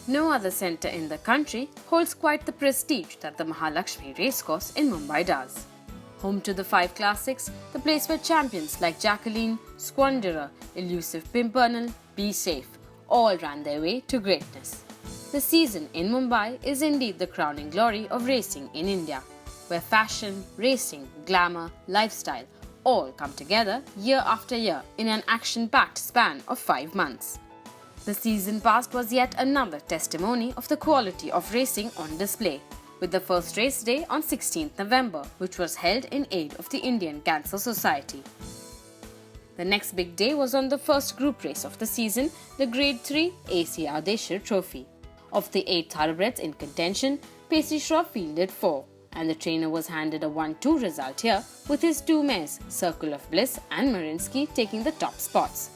No other centre in the country holds quite the prestige that the Mahalakshmi racecourse in Mumbai does. Home to the 5 classics, the place where champions like Jacqueline, Squanderer, Elusive Pimpernel, Be Safe all ran their way to greatness. The season in Mumbai is indeed the crowning glory of racing in India, where fashion, racing, glamour, lifestyle all come together year after year in an action-packed span of 5 months. The season past was yet another testimony of the quality of racing on display, with the first race day on 16th November, which was held in aid of the Indian Cancer Society. The next big day was on the first group race of the season, the Grade 3 AC Ardeshir Trophy. Of the 8 thoroughbreds in contention, Pacey Shroff fielded 4, and the trainer was handed a 1-2 result here, with his 2 mares, Circle of Bliss and Marinsky, taking the top spots.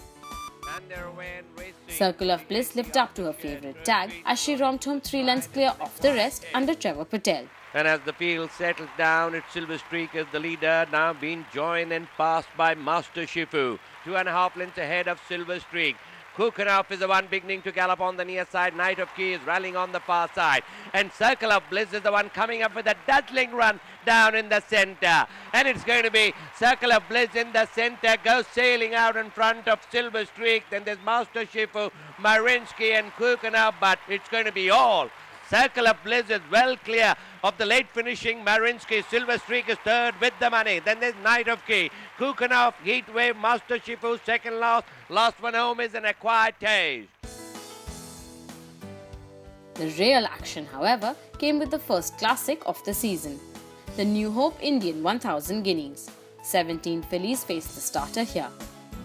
Circle of Bliss lived up to her favourite tag as she romped home 3 lengths clear of the rest under Trevor Patel. And as the field settles down, it's Silver Streak as the leader, now being joined and passed by Master Shifu. 2.5 lengths ahead of Silver Streak. Kukanov is the one beginning to gallop on the near side. Knight of Key is rallying on the far side. And Circle of Bliss is the one coming up with a dazzling run down in the centre. And it's going to be Circle of Bliss in the centre, goes sailing out in front of Silver Streak. Then there's Master Shifu, Marinsky and Kukanov, but it's going to be all. Circle of Bliss is well clear of the late finishing Marinsky. Silver Streak is third with the money. Then there's Knight of Key. Kukanov, Heatwave, Master Shifu, second last. Last one home is an acquired taste. The real action, however, came with the first classic of the season, the New Hope Indian 1000 Guineas. 17 fillies faced the starter here.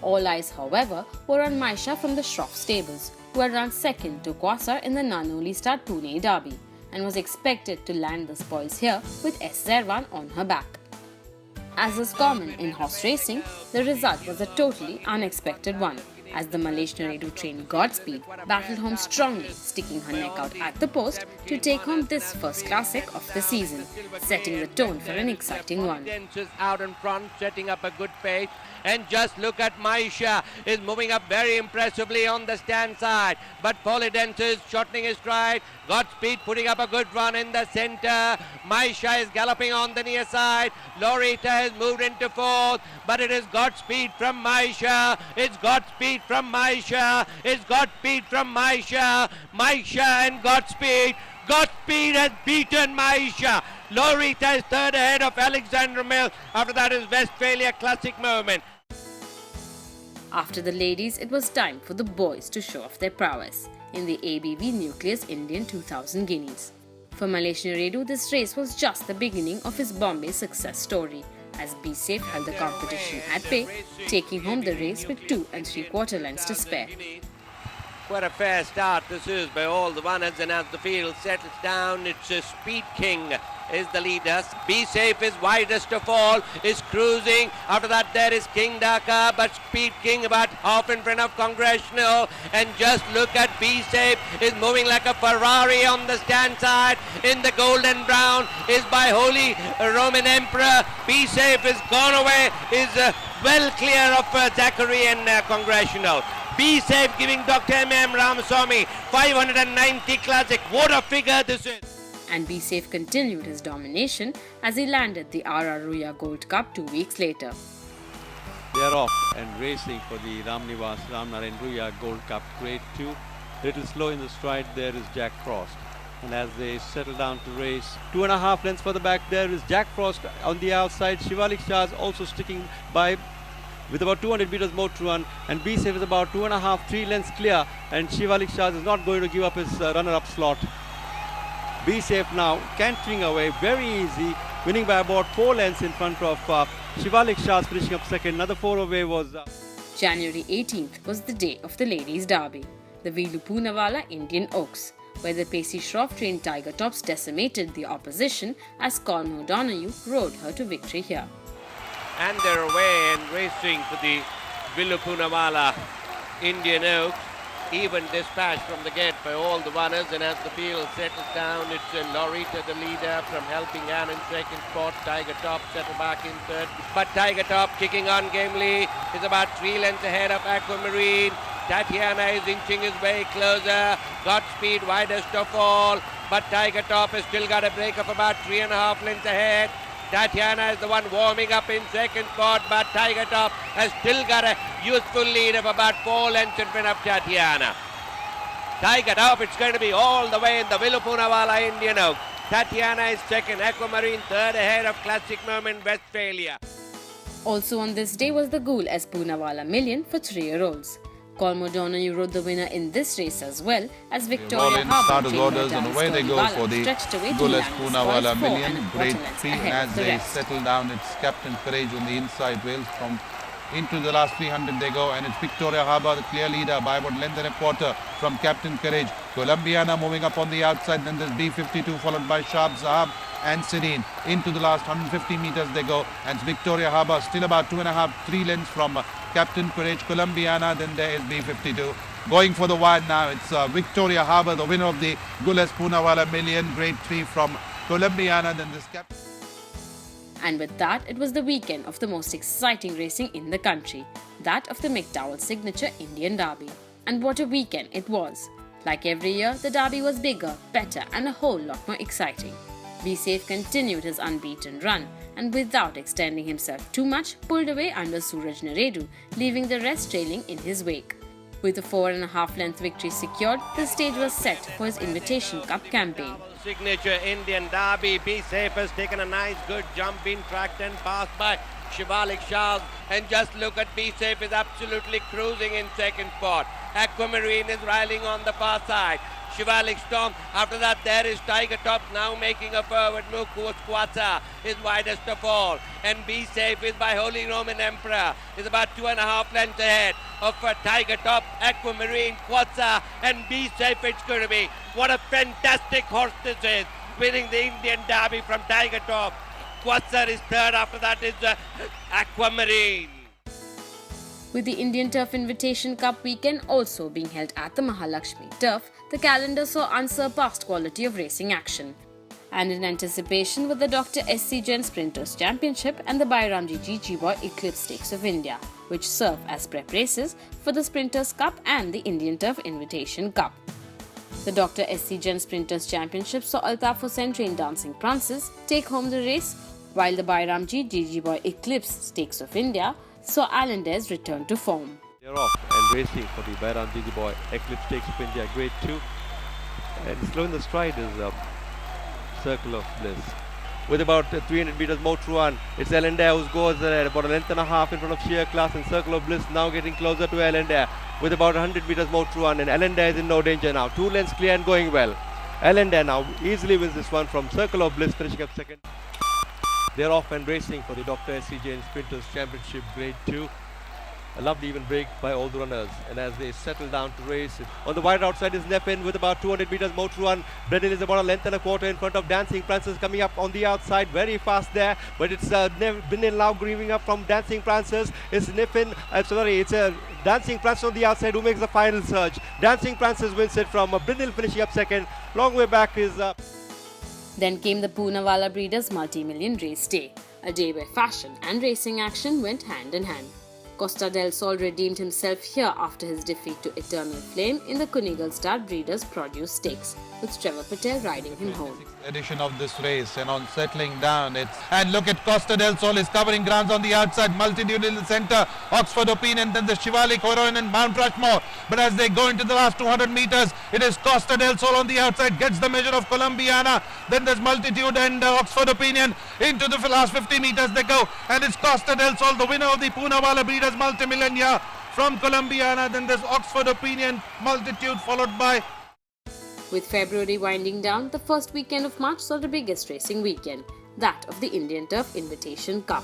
All eyes, however, were on Maisha from the Shroff stables, who had run second to Quasar in the Nanoli Star Pune Derby and was expected to land the spoils here with S. Zerwan on her back. As is common in horse racing, the result was a totally unexpected one, as the Malaysian Redu trained Godspeed battled home strongly, sticking her neck out at the post to take home this first classic of the season, setting the tone for an exciting one. Out in front, setting up a good pace. And just look at Maisha is moving up very impressively on the stand side. But Polydence is shortening his stride. Godspeed putting up a good run in the centre. Maisha is galloping on the near side. Loretta has moved into fourth. But it is Godspeed from Maisha. It's Godspeed from Maisha. It's Godspeed from Maisha. Maisha and Godspeed. Godspeed has beaten Maisha. Loretta is third ahead of Alexander Mill. After that is Westphalia Classic Moment. After the ladies, it was time for the boys to show off their prowess in the ABV Nucleus Indian 2000 Guineas. For Malaysian Redu, this race was just the beginning of his Bombay success story, as Be Safe held the competition at bay, taking home the race with 2 3/4 lengths to spare. What a fair start this is by all the runners, and as the field settles down, it's Speed King is the leader. Be Safe is widest of all, is cruising. After that there is King Dhaka, but Speed King about half in front of Congressional. And just look at Be Safe is moving like a Ferrari on the stand side. In the golden brown is by Holy Roman Emperor. Be Safe is gone away, is well clear of Zachary and Congressional. Be Safe giving Dr. M.M. Ramaswamy 590 classic. What a figure this is. And Be Safe continued his domination as he landed the R.R. Ruya Gold Cup 2 weeks later. They are off and racing for the Ramnivas Ramnarayan Ruya Gold Cup Grade 2. Little slow in the stride there is Jack Frost. And as they settle down to race, 2.5 lengths for the back there is Jack Frost on the outside. Shivalik Shah is also sticking by with about 200 meters more to run, and Be Safe is about 2.5-3 lengths clear, and Shivalik Shah is not going to give up his runner-up slot. Be Safe now cantering away very easy, winning by about 4 lengths in front of Shivalik Shah, finishing up second. Another 4 away was January 18th was the day of the Ladies' Derby, the Veelu Poonawalla Indian Oaks, where the Pacey Shroff trained Tiger Tops decimated the opposition as Colin O'Donoghue rode her to victory here. And they're away and racing for the Veelu Poonawalla Indian Oaks. Even dispatch from the gate by all the runners, and as the field settles down, it's Loretta the leader from Helping Hand in second spot. Tiger Top settle back in third, but Tiger Top kicking on gamely is about 3 lengths ahead of Aquamarine. Tatiana is inching his way closer. Got speed widest of all. But Tiger Top has still got a break of about 3.5 lengths ahead. Tatiana is the one warming up in second spot, but Tiger Top has still got a useful lead of about 4 lengths in front of Tatiana. Tiger Top, it's going to be all the way in the Vilupunawala Indian Oak. Tatiana is second, Aquamarine third ahead of Classic Moment Westphalia. Also on this day was the Guineas Poonawalla Million for 3-year-olds. Colmo Donahue rode the winner in this race as well as Victoria Harbour trained orders and away they go for the Guineas Poonawalla Million, grade 3, and as they settle down, it's Captain Courage on the inside rails. From into the last 300 they go, and it's Victoria Harbour, the clear leader by about length and a quarter from Captain Courage. Colombiana moving up on the outside, then there's B52 followed by Sharp Zahab and Serene. Into the last 150 meters they go, and it's Victoria Harbour still about 2.5-3 lengths from Captain Courage. Colombiana, then there is B52. Going for the wide now, it's Victoria Harbour, the winner of the Guineas Poonawalla Million, grade 3 from Colombiana, then this Captain. And with that, it was the weekend of the most exciting racing in the country, that of the McDowell Signature Indian Derby. And what a weekend it was. Like every year, the Derby was bigger, better and a whole lot more exciting. Be Safe continued his unbeaten run and without extending himself too much, pulled away under Suraj Naredu, leaving the rest trailing in his wake. With a 4.5 length victory secured, the stage was set for his Invitation Cup campaign. Signature Indian Derby, Be Safe has taken a nice good jump, been tracked and passed by Shivalik Shah, and just look at Be Safe is absolutely cruising in second spot. Aquamarine is riling on the far side. Shivalik Storm. After that, there is Tiger Top now making a forward move. Quatsa is widest of all. And Be Safe is by Holy Roman Emperor. Is about 2.5 lengths ahead of Tiger Top, Aquamarine, Quatsa, and Be Safe it's going to be. What a fantastic horse this is. Winning the Indian Derby from Tiger Top. Quatsa is third. After that is Aquamarine. With the Indian Turf Invitation Cup weekend also being held at the Mahalakshmi Turf, the calendar saw unsurpassed quality of racing action. And in anticipation with the Dr. S.C. Jain Sprinters Championship and the Bairamji GG Boy Eclipse Stakes of India, which serve as prep races for the Sprinters Cup and the Indian Turf Invitation Cup. The Dr. S.C. Jain Sprinters Championship saw Altaf Hussain trained Dancing Princes take home the race, while the Bairamji GG Boy Eclipse Stakes of India saw Islanders return to form. They're off and racing for the Bairam GG Boy Eclipse Stakes of India, grade 2. And slow in the stride is Circle of Bliss. With about 300 meters more to run, it's Ellendale who goes about a length and a half in front of Sheer Class, and Circle of Bliss now getting closer to Ellendale with about 100 meters more to run, and Ellendale is in no danger now. 2 lengths clear and going well. Ellendale now easily wins this one from Circle of Bliss, finishing up second. They're off and racing for the Dr. S.C. Jain Sprinters Championship Grade 2. A lovely even break by all the runners, and as they settle down to race, on the wide outside is Neffen with about 200 meters more to run. Brennan is about a length and a quarter in front of Dancing Princess, coming up on the outside very fast there, but it's Brennan now grieving up from Dancing Princess. It's Neffen, it's a Dancing Princess on the outside who makes the final surge. Dancing Princess wins it from Brennan, finishing up second. Long way back is Then came the Poonawalla Breeders Multi-Million Race Day, a day where fashion and racing action went hand in hand. Costa del Sol redeemed himself here after his defeat to Eternal Flame in the Kunigal Star Breeders Produce Stakes, with Trevor Patel riding him home. Edition of this race, and on settling down, and look at Costa del Sol is covering grounds on the outside, Multitude in the center, Oxford Opinion, then the Shivalik Heroine and Mount Rushmore. But as they go into the last 200 meters, it is Costa del Sol on the outside, gets the measure of Colombiana, then there's Multitude and Oxford Opinion. Into the last 50 meters they go, and it's Costa del Sol, the winner of the Poonawalla Breeders Multi-Million here from Colombiana. Then there's Oxford Opinion, Multitude, followed by. With February winding down, the first weekend of March saw the biggest racing weekend, that of the Indian Turf Invitation Cup.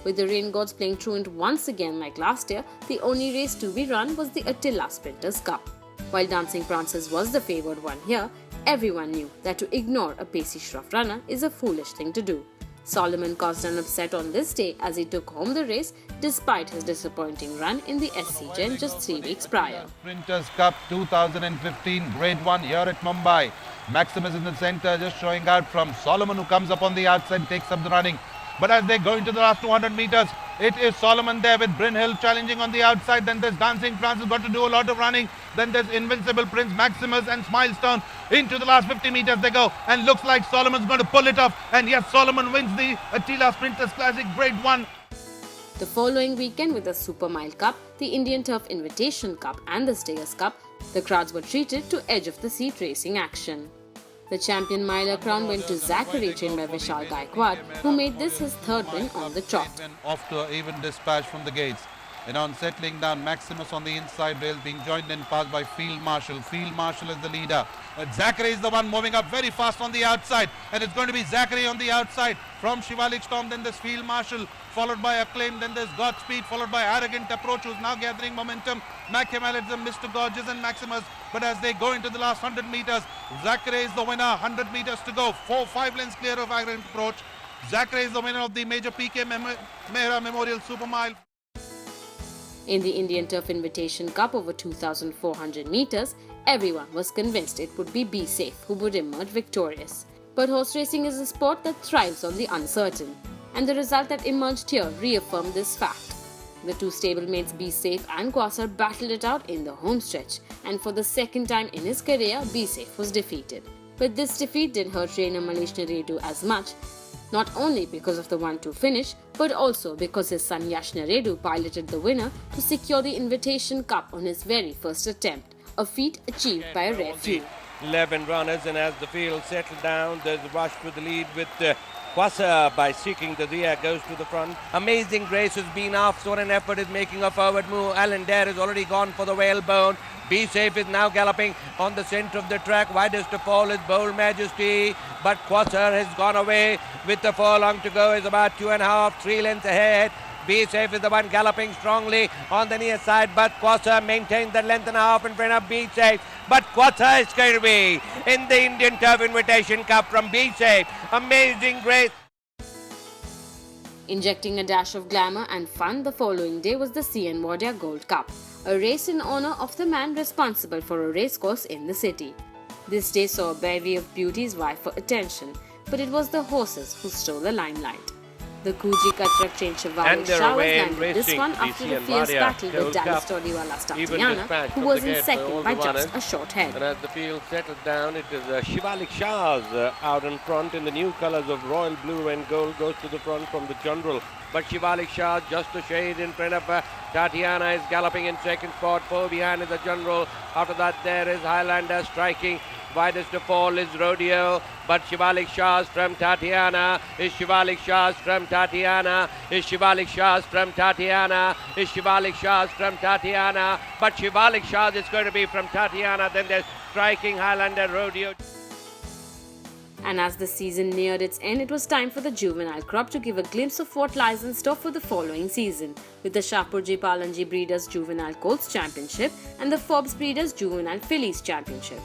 With the rain gods playing truant once again like last year, the only race to be run was the Attila Sprinters Cup. While Dancing Princes was the favoured one here, everyone knew that to ignore a pacey Shroff runner is a foolish thing to do. Solomon caused an upset on this day as he took home the race despite his disappointing run in the SC Gen just 3 weeks prior. Sprinters Cup 2015 Grade 1 here at Mumbai. Maximus in the centre just showing out from Solomon, who comes up on the outside, takes up the running. But as they go into the last 200 meters, it is Solomon there with Bryn Hill challenging on the outside. Then there's Dancing France, who's got to do a lot of running. Then there's Invincible Prince Maximus and Smilestone. Into the last 50 meters they go, and looks like Solomon's going to pull it off. And yes, Solomon wins the Attila Sprinters Classic Grade 1. The following weekend, with the Super Mile Cup, the Indian Turf Invitation Cup and the Stayers Cup, the crowds were treated to edge-of-the-seat racing action. The champion miler crown went to Zachary, trained by Vishal Gaikwad, who made this his third win on the trot. Off to an even dispatch from the gates. And on settling down, Maximus on the inside rail, being joined and passed by Field Marshal. Field Marshal is the leader. Zachary is the one moving up very fast on the outside. And it's going to be Zachary on the outside from Shivalik Storm. Then there's Field Marshal, followed by Acclaim. Then there's Godspeed, followed by Arrogant Approach, who's now gathering momentum. Machiavellism, Mr. Gorgeous and Maximus. But as they go into the last 100 meters, Zachary is the winner. 100 meters to go. 5 lengths clear of Arrogant Approach. Zachary is the winner of the Major PK Mehra Memorial Super Mile. In the Indian Turf Invitation Cup over 2,400 meters, everyone was convinced it would be Be Safe who would emerge victorious. But horse racing is a sport that thrives on the uncertain, and the result that emerged here reaffirmed this fact. The two stablemates Be Safe and Quasar battled it out in the home stretch, and for the second time in his career, Be Safe was defeated. But this defeat didn't hurt trainer Malesh Naredu as much, not only because of the 1-2 finish, but also because his son Yash Naredu piloted the winner to secure the Invitation Cup on his very first attempt, a feat achieved by a rare few. 11 runners, and as the field settled down, there's a rush to the lead with Quasar by seeking the rear, goes to the front. Amazing Grace has been off, so an effort is making a forward move. Alan Dare has already gone for the whalebone. Be Safe is now galloping on the centre of the track. Widest of all is Bold Majesty, but Quasar has gone away with the furlong to go. Is about 2.5, 3 lengths ahead. Be Safe is the one galloping strongly on the near side, but Quasar maintains the length and a half in front of Be Safe. But Quasar is going to be in the Indian Turf Invitation Cup from Be Safe. Amazing Grace. Injecting a dash of glamour and fun, the following day was the CN Wardia Gold Cup, a race in honour of the man responsible for a racecourse in the city. This day saw a bevy of beauties vie for attention, but it was the horses who stole the limelight. The Kuji Katrak trained Shivalik Shah was landed this one after the fierce battle with Dallas Todiwala's Tatiana, who was in second by just a short head. And as the field settled down, it is Shivalik Shah's out in front in the new colours of royal blue and gold, goes to the front from the general. But Shivalik Shah just a shade in front of Tatiana is galloping in second spot. 4 behind is the general. After that there is Highlander striking. Widest of all is Rodeo, but Shivalik Shah's from Tatiana, is Shivalik Shah's from Tatiana, is Shivalik Shah's from Tatiana, is Shivalik Shah's from Tatiana, but Shivalik Shah's is going to be from Tatiana. Then there's striking Highlander, Rodeo. And as the season neared its end, it was time for the juvenile crop to give a glimpse of what lies in store for the following season, with the Shapurji Palanji Breeders Juvenile Colts Championship and the Forbes Breeders Juvenile Fillies Championship.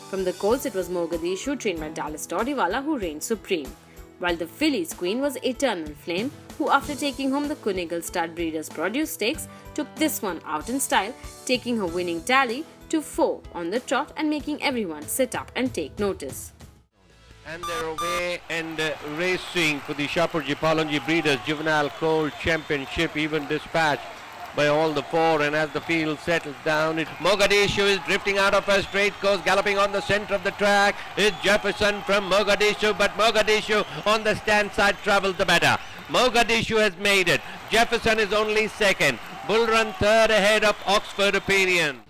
From the Colts, it was Mogadishu, trained by Dallas Todiwala, who reigned supreme, while the Fillies queen was Eternal Flame, who after taking home the Kunigal Stud Breeders Produce Stakes, took this one out in style, taking her winning tally to 4 on the trot and making everyone sit up and take notice. And they're away and racing for the Shapurji Palanji Breeders Juvenile Colt Championship, even dispatched by all the 4. And as the field settles down, Mogadishu is drifting out of her straight course, galloping on the centre of the track. It's Jefferson from Mogadishu, but Mogadishu on the stand side travels the better. Mogadishu has made it. Jefferson is only second. Bull Run third ahead of Oxford Opinion.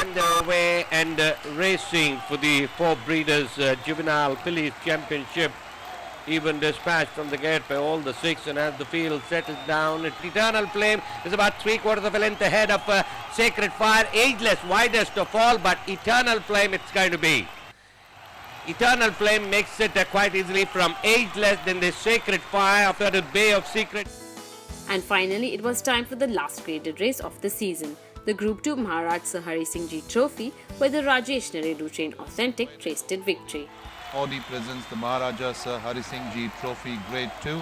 And they're away and racing for the Forbes Breeders Juvenile Fillies Championship, even dispatched from the gate by all the 6. And as the field settles down, Eternal Flame is about 3/4 of a length ahead of Sacred Fire. Ageless, widest of all, but Eternal Flame it's going to be. Eternal Flame makes it quite easily from Ageless, then the Sacred Fire after the Bay of Secret. And finally, it was time for the last graded race of the season, the Group 2 Maharaj Sir Hari Singh Ji Trophy, where the Rajesh Naredu trained Authentic tasted victory. Audi presents the Maharaja Sir Hari Singh Ji Trophy Grade 2.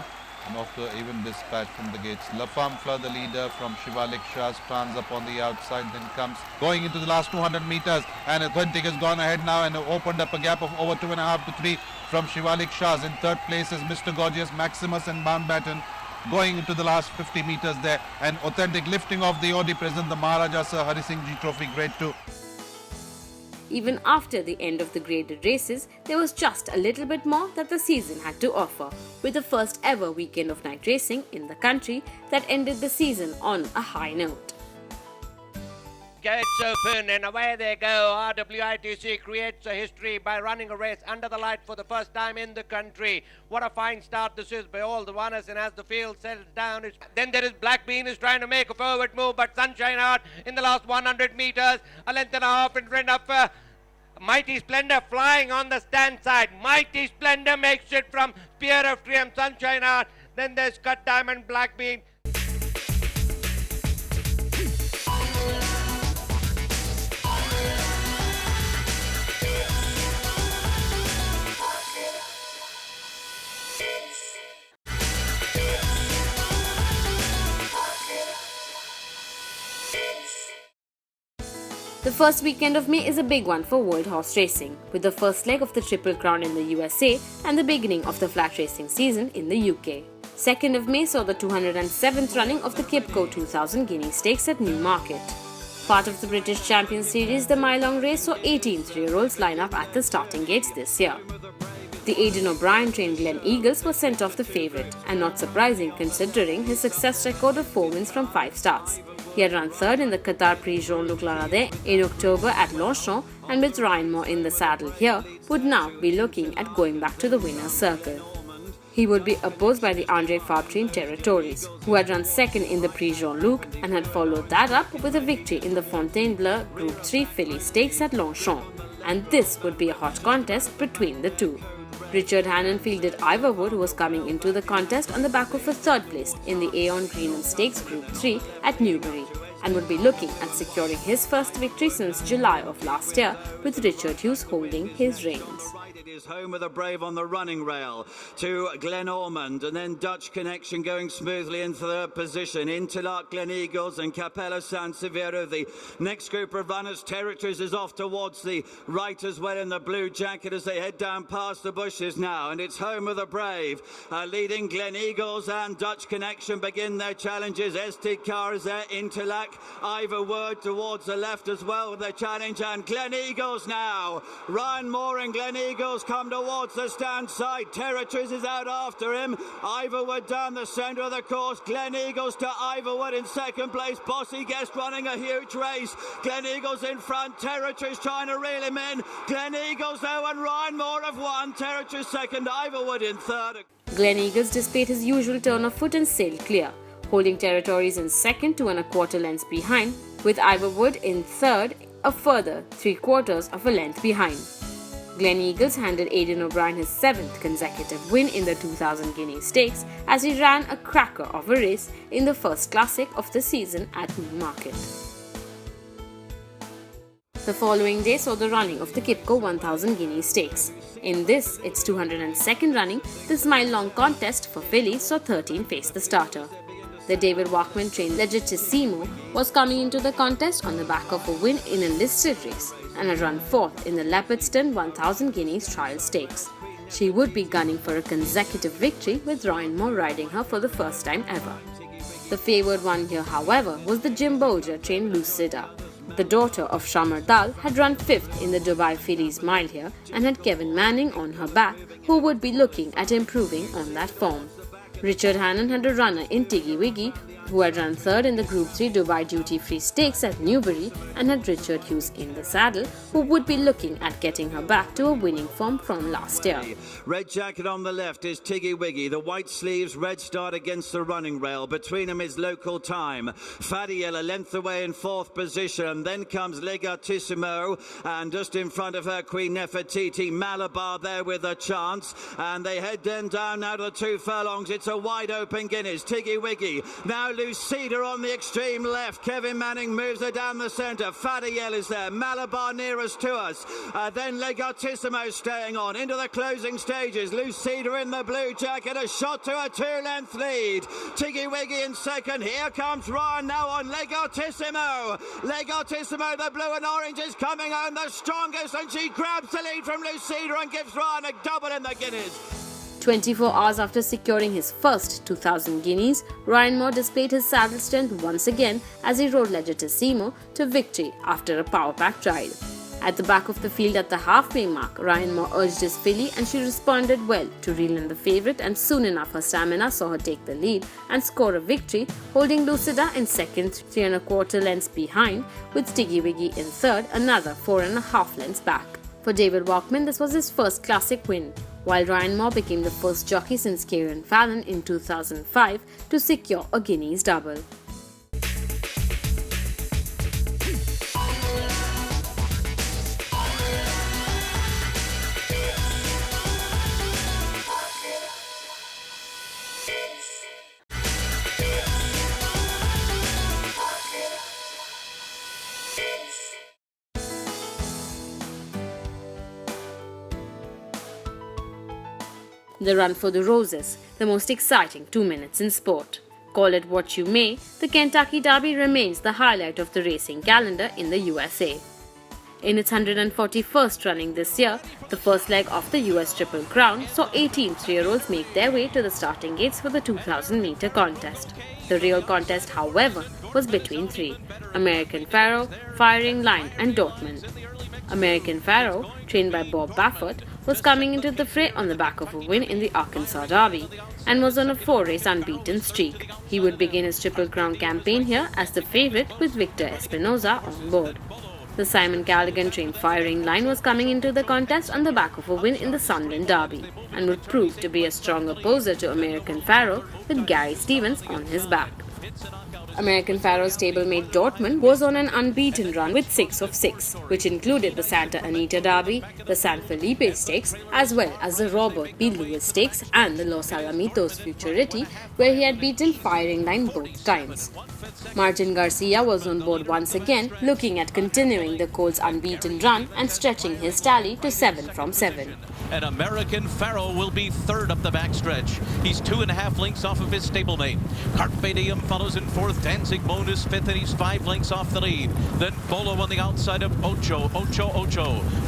and off to even dispatch from the gates. La Femme Fleur, the leader from Shivalik Shah, stands up on the outside, then comes going into the last 200 meters, and Authentic has gone ahead now and opened up a gap of over 2.5 to 3 from Shivalik Shahs. In third place is Mr. Gorgeous, Maximus and Mountbatten going into the last 50 meters there, and Authentic lifting off the OD present, the Maharaja Sir Hari Singh Ji Trophy Grade 2. Even after the end of the graded races, there was just a little bit more that the season had to offer, with the first ever weekend of night racing in the country that ended the season on a high note. Gates open and away they go. RWITC creates a history by running a race under the light for the first time in the country. What a fine start this is by all the runners, and as the field settles down, then there is Black Bean is trying to make a forward move, but Sunshine Art in the last 100 meters, a length and a half in front of Mighty Splendor flying on the stand side. Mighty Splendor makes it from Spear of Triumph, Sunshine Art. Then there's Cut Diamond, Black Bean. The first weekend of May is a big one for world horse racing, with the first leg of the Triple Crown in the USA and the beginning of the flat racing season in the UK. 2nd of May saw the 207th running of the Qipco 2000 Guineas Stakes at Newmarket. Part of the British Champions Series, the mile-long race saw 18 three-year-olds line up at the starting gates this year. The Aidan O'Brien-trained Glen Eagles was sent off the favourite, and not surprising considering his success record of 4 wins from 5 starts. He had run third in the Qatar Prix Jean-Luc Laradais in October at Longchamp, and with Ryan Moore in the saddle here, would now be looking at going back to the winner's circle. He would be opposed by the Andre Fabre-trained Territories, who had run second in the Prix Jean-Luc and had followed that up with a victory in the Fontainebleau Group 3 Filly Stakes at Longchamp, and this would be a hot contest between the two. Richard Hannon fielded Ivorwood, who was coming into the contest on the back of a third place in the Aon Greenham Stakes Group 3 at Newbury, and would be looking at securing his first victory since July of last year, with Richard Hughes holding his reins. It is Home with a Brave on the running rail to Glen Ormond, and then Dutch Connection going smoothly in third position. Interlark, Glen Eagles and Capella San Severo. The next group of runners, Territories, is off towards the right as well in the blue jacket as they head down past the bushes now, and it's Home with a Brave leading. Glen Eagles and Dutch Connection begin their challenges. Ested Car is there. Interlac, Ivorwood towards the left as well with their challenge, and Glen Eagles now. Ryan Moore and Glen Eagles come towards the stand side. Territories is out after him. Ivorwood down the centre of the course. Glen Eagles to Ivorwood in second place. Bossy Guest running a huge race. Glen Eagles in front. Territories trying to reel him in. Glen Eagles though, and Ryan Moore have won. Territories second. Ivorwood in third. Glen Eagles displayed his usual turn of foot and sailed clear, holding Territories in second 2 1/4 lengths behind, with Ivorwood in third a further 3/4 of a length behind. Glen Eagles handed Aidan O'Brien his 7th consecutive win in the 2000 Guineas Stakes as he ran a cracker of a race in the first classic of the season at Newmarket. The following day saw the running of the Qipco 1000 Guineas Stakes. In this, its 202nd running, this mile-long contest for fillies saw 13 face the starter. The David Walkman-trained Legitissimo was coming into the contest on the back of a win in a listed race and had run 4th in the Leopardstown 1000 Guineas Trial Stakes. She would be gunning for a consecutive victory, with Ryan Moore riding her for the first time ever. The favoured one here, however, was the Jim Bolger-trained Lucida. The daughter of Shamar Dal had run 5th in the Dubai Fillies Mile here and had Kevin Manning on her back, who would be looking at improving on that form. Richard Hannon had a runner in Tiggy Wiggy, who had run 3rd in the Group 3 Dubai Duty Free Stakes at Newbury, and had Richard Hughes in the saddle, who would be looking at getting her back to a winning form from last year. Red jacket on the left is Tiggy Wiggy. The white sleeves, red start against the running rail. Between them is Local Time. Fadiel a length away in 4th position. Then comes Legatissimo, and just in front of her Queen Nefertiti, Malabar there with a chance. And they head then down now to the 2 furlongs. It's a wide open Guinness. Tiggy Wiggy now Lucida on the extreme left. Kevin Manning moves her down the centre. Fadiel is there. Malabar nearest to us. Then Legartissimo staying on into the closing stages. Lucida in the blue jacket. A shot to a 2-length lead. Tiggy Wiggy in second. Here comes Ryan now on Legartissimo. Legartissimo, the blue and orange, is coming home the strongest, and she grabs the lead from Lucida and gives Ryan a double in the Guineas. 24 hours after securing his first 2,000 guineas, Ryan Moore displayed his saddle strength once again as he rode Legartissimo to victory after a power-packed ride. At the back of the field at the halfway mark, Ryan Moore urged his filly and she responded well to reel in the favourite, and soon enough her stamina saw her take the lead and score a victory, holding Lucida in second 3 1/4 lengths behind, with Tiggy Wiggy in third, another 4 1/2 lengths back. For David Walkman, this was his first classic win, while Ryan Moore became the first jockey since Kieran Fallon in 2005 to secure a Guineas double. The Run for the Roses, the most exciting 2 minutes in sport. Call it what you may, the Kentucky Derby remains the highlight of the racing calendar in the USA. In its 141st running this year, the first leg of the US Triple Crown saw 18 3-year-olds make their way to the starting gates for the 2,000-meter contest. The real contest, however, was between three: American Pharoah, Firing Line and Dortmund. American Pharoah, trained by Bob Baffert, was coming into the fray on the back of a win in the Arkansas Derby and was on a 4-race unbeaten streak. He would begin his Triple Crown campaign here as the favourite with Victor Espinoza on board. The Simon Callaghan-trained Firing Line was coming into the contest on the back of a win in the Sunderland Derby and would prove to be a strong opposer to American Pharoah with Gary Stevens on his back. American Pharoah's stablemate Dortmund was on an unbeaten run with 6 of 6, which included the Santa Anita Derby, the San Felipe Stakes, as well as the Robert B. Lewis Stakes and the Los Alamitos Futurity, where he had beaten Firing Line both times. Martin Garcia was on board once again, looking at continuing the Colts' unbeaten run and stretching his tally to 7 from 7. And American Pharoah will be third up the backstretch. He's 2.5 lengths off of his stablemate. Carpe Diem follows in fourth. Danzig Moon is fifth, and he's 5 lengths off the lead. Then Bolo on the outside of Ocho.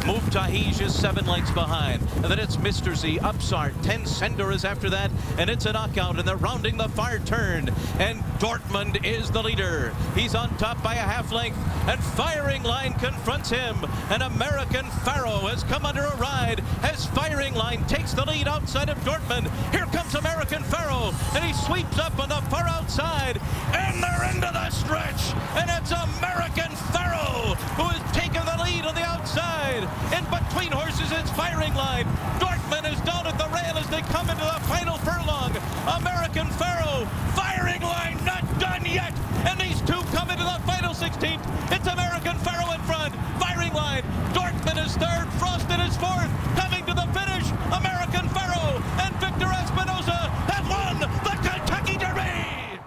Move Tahij is 7 lengths behind. And then it's Mr. Z, Upsart, 10 Sender is after that, and it's a knockout, and they're rounding the far turn. And Dortmund is the leader. He's on top by a 1/2 length, and Firing Line confronts him. And American Pharoah has come under a ride as Firing Line takes the lead outside of Dortmund. Here comes American Pharoah, and he sweeps up on the far outside, and they're into the stretch, and it's American Pharoah who has taken the lead on the outside. In between horses, it's Firing Line. Dortmund is down at the rail as they come into the final furlong. American Pharoah, Firing Line not done yet, and these two come into the final 16th. It's American Pharoah in front, Firing Line. Dortmund is third, Frosted is fourth. Coming to the finish, American Pharoah and Victor Espinoza have won the Kentucky Derby.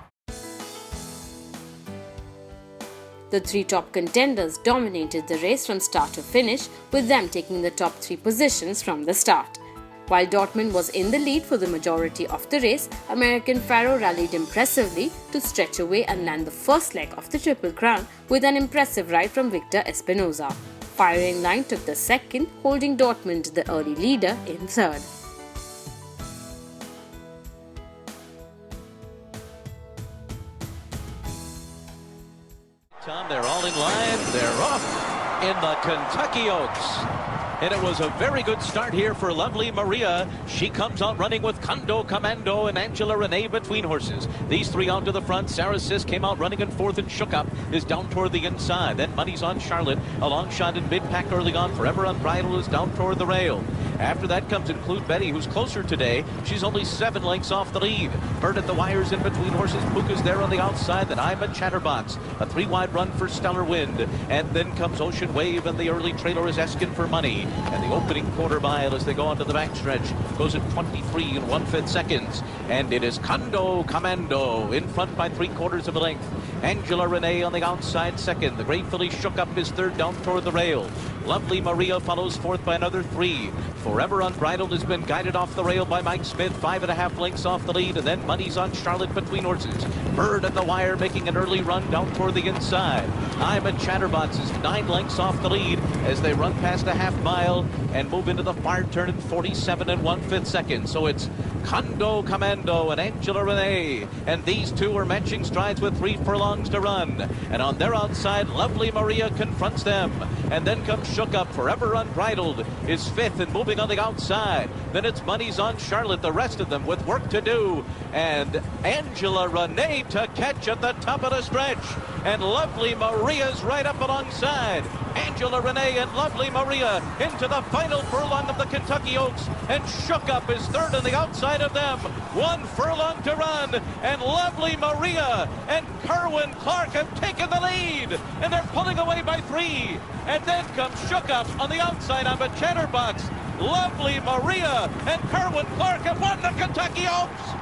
The three top contenders dominated the race from start to finish, with them taking the top 3 positions from the start. While Dortmund was in the lead for the majority of the race, American Pharoah rallied impressively to stretch away and land the first leg of the Triple Crown with an impressive ride from Victor Espinoza. Firing Line took the second, holding Dortmund the early leader in third. Tom, they're all in line. They're off in the Kentucky Oaks. And it was a very good start here for Lovely Maria. She comes out running with Kondo Commando and Angela Renee between horses. These three out to the front. Sarah Sis came out running in fourth, and Shook Up is down toward the inside. Then Money's on Charlotte. A long shot in mid-pack early on. Forever Unbridled is down toward the rail. After that comes Include Betty, who's closer today. She's only 7 lengths off the lead. Bird at the wires in between horses. Puka's there on the outside. Then I'm a Chatterbox. A 3-wide run for Stellar Wind. And then comes Ocean Wave, and the early trailer is Asking for Money. And the opening quarter mile as they go onto the backstretch goes at 23 1/5 seconds. And it is Commando in front by 3/4 of a length. Angela Renee on the outside second. The Great Filly Shook Up is third down toward the rail. Lovely Maria follows fourth by another 3. Forever Unbridled has been guided off the rail by Mike Smith, 5.5 lengths off the lead, and then Money's on Charlotte between horses. Bird and the Wire making an early run down toward the inside. I'm a Chatterbox is 9 lengths off the lead as they run past a half mile and move into the far turn in 47 1/5 seconds. So it's Commando and Angela Renee, and these two are matching strides with 3 furlongs to run. And on their outside, Lovely Maria confronts them, and then comes Shook Up. Forever Unbridled is fifth and moving on the outside. Then it's Money's on Charlotte, the rest of them with work to do, and Angela Renee to catch at the top of the stretch, and Lovely Maria's right up alongside. Angela Renee and Lovely Maria into the final furlong of the Kentucky Oaks, and Shook Up is third on the outside of them. 1 furlong to run, and Lovely Maria and Kerwin Clark have taken the lead, and they're pulling away by 3. And then comes Shook Up on the outside on the Chatterbox. Lovely Maria and Kerwin Clark have won the Kentucky Oaks.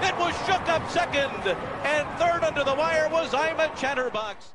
It was Shook Up second, and third under the wire was I'm a Chatterbox.